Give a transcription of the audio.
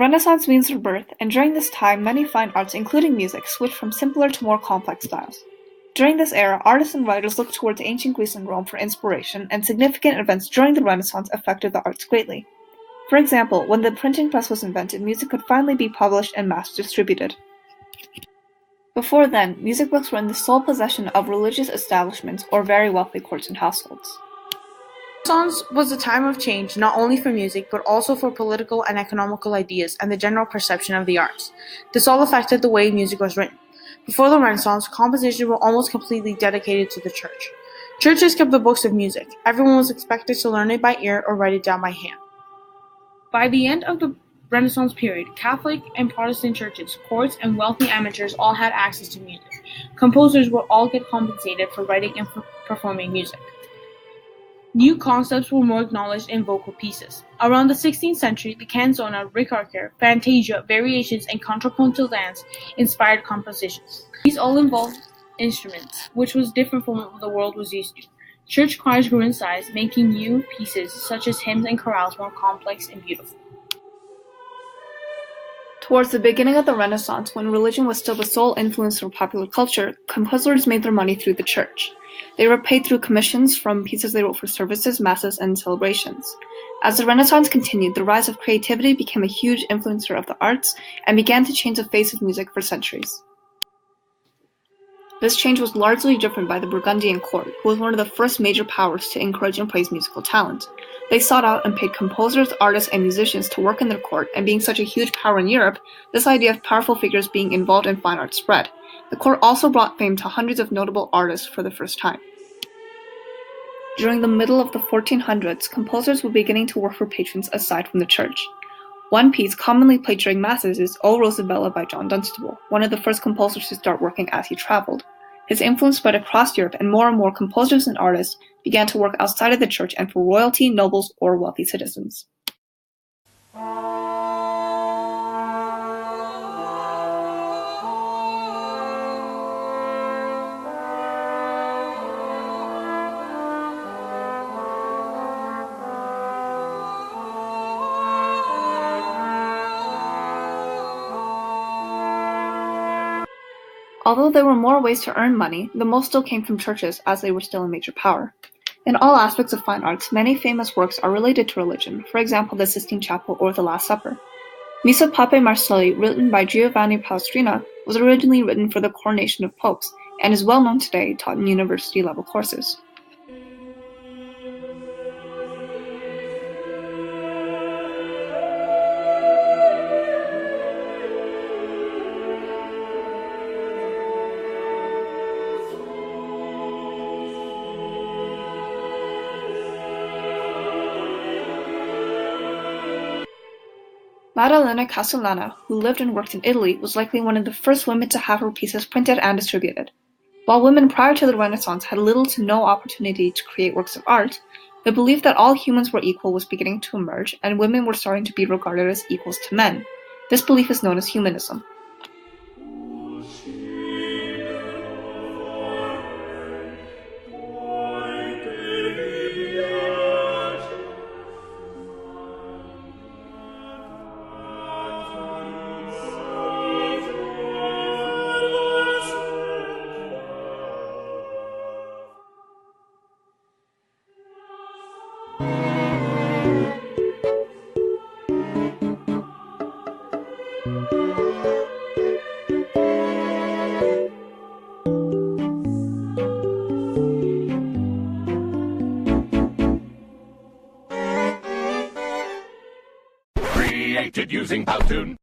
Renaissance means rebirth, and during this time many fine arts including music switched from simpler to more complex styles. During this era, artists and writers looked towards ancient Greece and Rome for inspiration, and significant events during the Renaissance affected the arts greatly. For example, when the printing press was invented, music could finally be published and mass distributed. Before then, music books were in the sole possession of religious establishments or very wealthy courts and households. Renaissance was a time of change not only for music but also for political and economical ideas and the general perception of the arts. This all affected the way music was written. Before the Renaissance, compositions were almost completely dedicated to the church. Churches kept the books of music. Everyone was expected to learn it by ear or write it down by hand. By the end of the Renaissance period, Catholic and Protestant churches, courts, and wealthy amateurs all had access to music. Composers would all get compensated for writing and performing music. New concepts were more acknowledged in vocal pieces. Around the 16th century, the canzona, ricercar, fantasia, variations, and contrapuntal dance inspired compositions. These all involved instruments, which was different from what the world was used to. Church choirs grew in size, making new pieces such as hymns and chorales more complex and beautiful. Towards the beginning of the Renaissance, when religion was still the sole influence for popular culture, composers made their money through the church. They were paid through commissions from pieces they wrote for services, masses, and celebrations. As the Renaissance continued, the rise of creativity became a huge influencer of the arts and began to change the face of music for centuries. This change was largely driven by the Burgundian court, who was one of the first major powers to encourage and praise musical talent. They sought out and paid composers, artists, and musicians to work in their court, and being such a huge power in Europe, this idea of powerful figures being involved in fine art spread. The court also brought fame to hundreds of notable artists for the first time. During the middle of the 1400s, composers were beginning to work for patrons aside from the church. One piece commonly played during masses is O Rosabella by John Dunstable, one of the first composers to start working as he traveled. His influence spread across Europe, and more composers and artists began to work outside of the church and for royalty, nobles, or wealthy citizens. Although there were more ways to earn money, the most still came from churches, as they were still a major power. In all aspects of fine arts, many famous works are related to religion, for example the Sistine Chapel or the Last Supper. Missa Papae Marcelli, written by Giovanni Palestrina, was originally written for the coronation of popes, and is well known today, taught in university-level courses. Maddalena Casulana, who lived and worked in Italy, was likely one of the first women to have her pieces printed and distributed. While women prior to the Renaissance had little to no opportunity to create works of art, the belief that all humans were equal was beginning to emerge, and women were starting to be regarded as equals to men. This belief is known as humanism. Created using Powtoon.